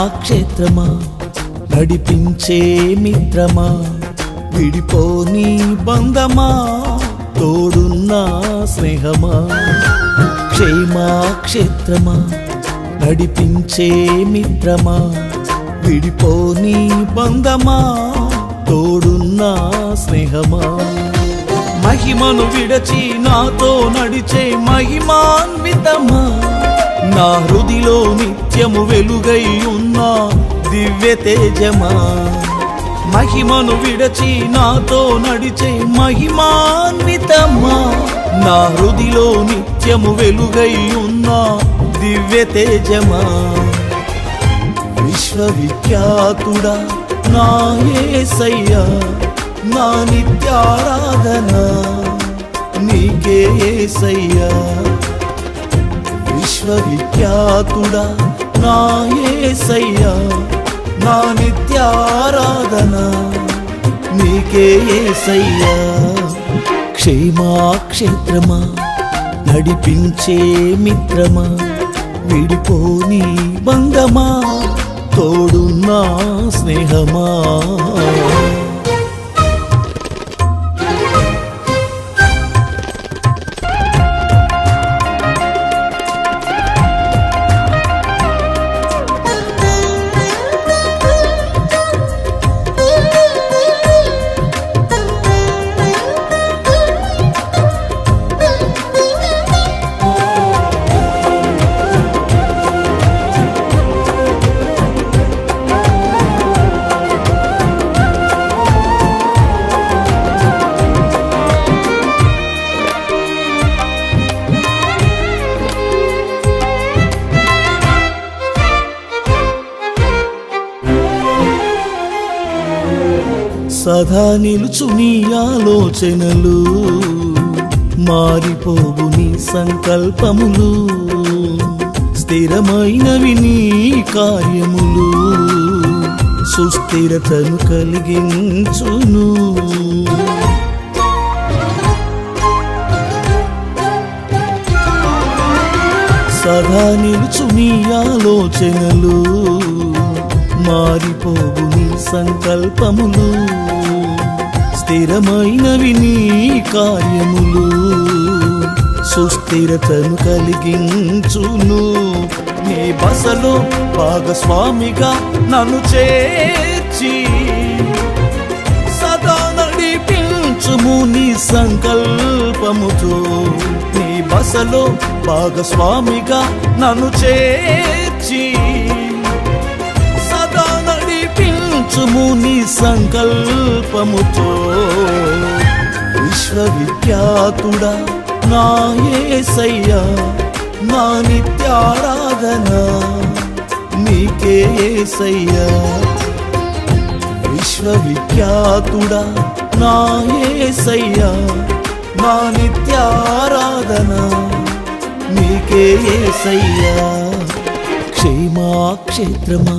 క్షేమాక్షేత్రమా నడిపించే మిత్రమా విడిపోని బంధమా తోడున్న స్నేహమా క్షేమాక్షేత్రమా నడిపించే మిత్రమా విడిపోని బంధమా తోడున్న స్నేహమా మహిమను విడచి నాతో నడిచే మహిమాన్వితమా నా హృదిలో నిత్యము వెలుగై ఉన్న దివ్య తేజమా మహిమను విడచి నాతో నడిచే మహిమాన్వితమా నా హృదిలో నిత్యము వెలుగై ఉన్న దివ్య తేజమా విశ్వవిఖ్యాతుడా నా యేసయ్యా నా నిత్యారాధన నీకే యేసయ్యా విశ్వవిఖ్యాతుడా నా యేసయ్యా నా నిత్యారాధన నీకే యేసయ్యా క్షేమాక్షేత్రమా నడిపించే మిత్రమా విడిపోని బంధమా తోడున్న స్నేహమా సదా నిలుచు నీ ఆలోచనలు మారిపోవు నీ సంకల్పములు స్థిరమైనవి నీ కార్యములు సుస్థిరతను కలిగించును సదా నిలుచు నీ ఆలోచనలు మారిపోవు నీ సంకల్పములు స్థిరమైనవి నీ కార్యములు సుస్థిరతను కలిగించును నీ బసలో భాగస్వామిగా నన్ను చేర్చి సదా నడిపించుము నీ సంకల్పముతో నీ బసలో భాగస్వామిగా నన్ను చేర్చి నడిపించుము నీ సంకల్పముతో విశ్వవిఖ్యాతుడా నా యేసయ్యా నా నిత్యారాధన నీకే యేసయ్యా విశ్వవిఖ్యాతుడా నా యేసయ్యా నా నిత్యారాధన నీకే యేసయ్యా క్షేమాక్షేత్రమా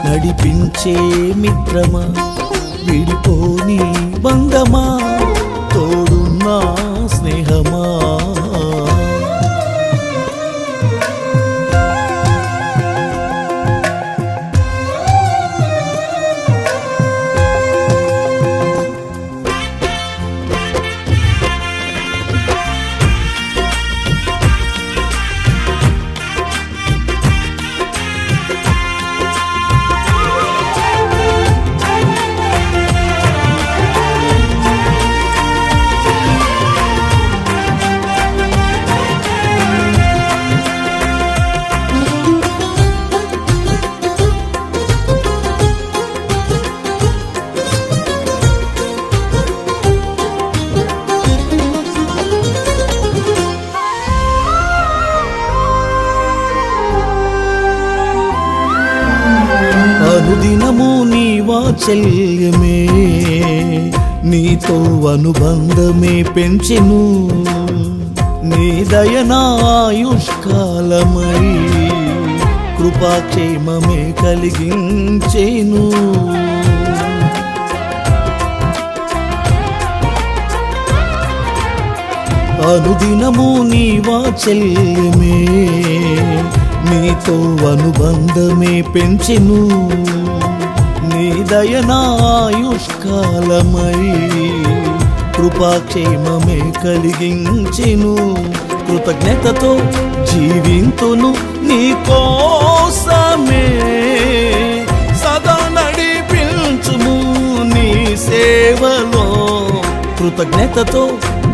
నడిపించే మిత్రమా విడిపోని బంధమా తోడున్న స్నేహమా అనుదినము నీ వాత్సల్యమే నీతో అనుబంధమే పెంచెను నీ దయనాయుష్కాలమై కృపాక్షేమమే కలిగించెను అనుదినము నీ వాత్సల్యమే నీతో అనుబంధమే పెంచెను, నీ దయనాయుష్కాలమై కృపాక్షేమమే కలిగించెను. కృతజ్ఞతతో జీవింతును నీ కోసమే, సదా నడిపించుము నీ సేవలో. కృతజ్ఞతతో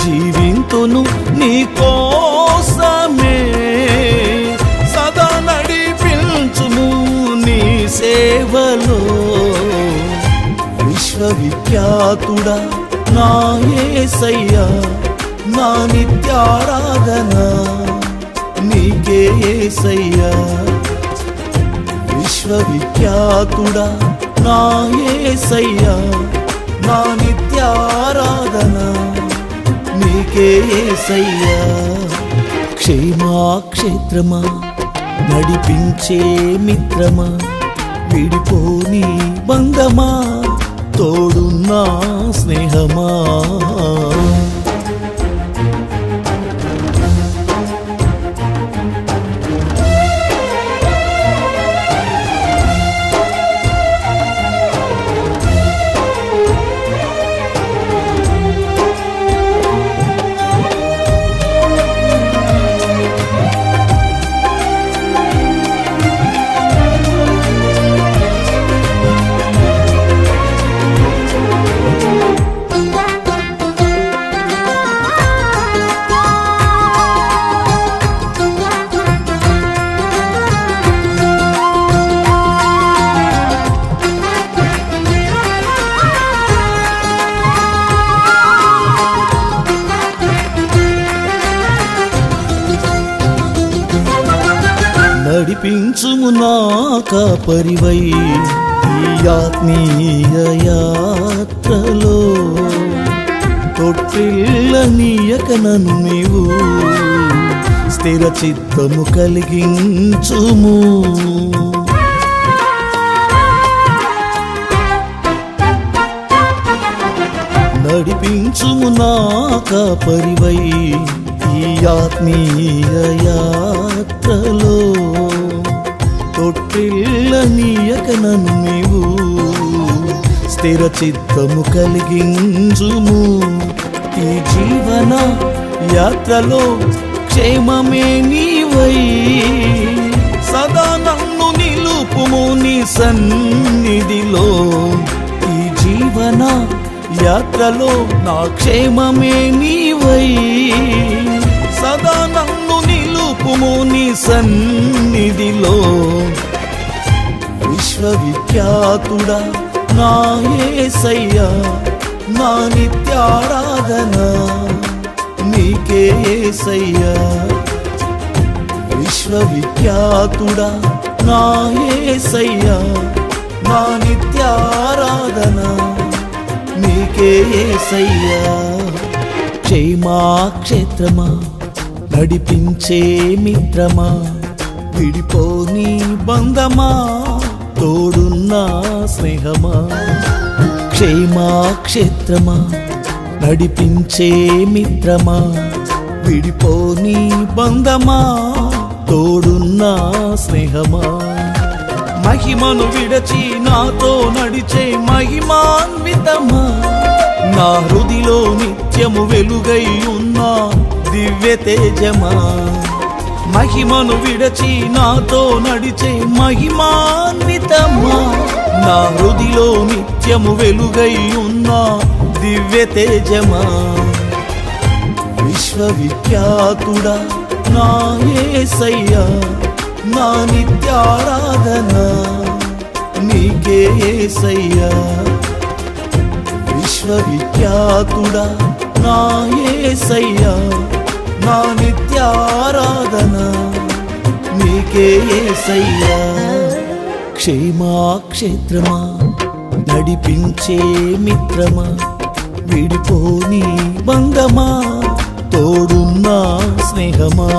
జీవింతును నీ కోసమే, సదా నడిపించుము నీ సేవలో. విశ్వవిఖ్యాతుడా నా యేసయ్యా, నా నిత్యారాధన నీకే యేసయ్యా. విశ్వవిఖ్యాతుడా నా యేసయ్యా, నా నిత్యారాధన నీకే యేసయ్యా. క్షేమాక్షేత్రమా, నడిపించే మిత్రమా, విడిపోని బంధమా, తోడున్నా స్నేహమా. నడిపించుము నా కాపరివై ఈ ఆత్మీయ యాత్రలో, తొట్టిల్లనీయక నన్ను నీవు స్థిర చిత్తము కలిగించుము. నడిపించుము నా కాపరివై ఈ ఆత్మీయ యాత్రలో, తొట్టిల్లనీయక నన్ను నీవు స్థిర చిత్తము కలిగించుము. ఈ జీవన యాత్రలో క్షేమమే నీవై, సదా నన్ను నిలుపుము నీ సన్నిధిలో. ఈ జీవన యాత్రలో నా క్షేమమే నీవై, సదా నన్ను నిలుపుము నీ సన్నిధిలో. విశ్వవిఖ్యాతుడా నా యేసయ్యా, నా నిత్యారాధన నీకే యేసయ్యా. విశ్వవిఖ్యాతుడా నా యేసయ్యా, నా నిత్యారాధన నీకే యేసయ్యా. క్షేమాక్షేత్రమా, నడిపించే మిత్రమా, విడిపోని బంధమా, తోడున్నా స్నేహమా. క్షేమాక్షేత్రమా, నడిపించే మిత్రమా, విడిపోని బంధమా, తోడున్నా స్నేహమా. మహిమను విడచి నాతో నడిచే మహిమాన్వితమా, నా హృదిలో నిత్యము వెలుగై ఉన్న దివ్య తేజమా. మహిమను విడచి నాతో నడిచే మహిమాన్వితమా, నా హృదిలో నిత్యము వెలుగై ఉన్న దివ్య తేజమా. విశ్వవిఖ్యాతుడా నా యేసయ్యా, నా నిత్యారాధన నీకే యేసయ్యా. విశ్వవిఖ్యాతుడా నా యేసయ్యా, నా నిత్యారాధన నీకే యేసయ్యా. క్షేమాక్షేత్రమా, నడిపించే మిత్రమా, విడిపోని బంధమా, తోడున్నా స్నేహమా.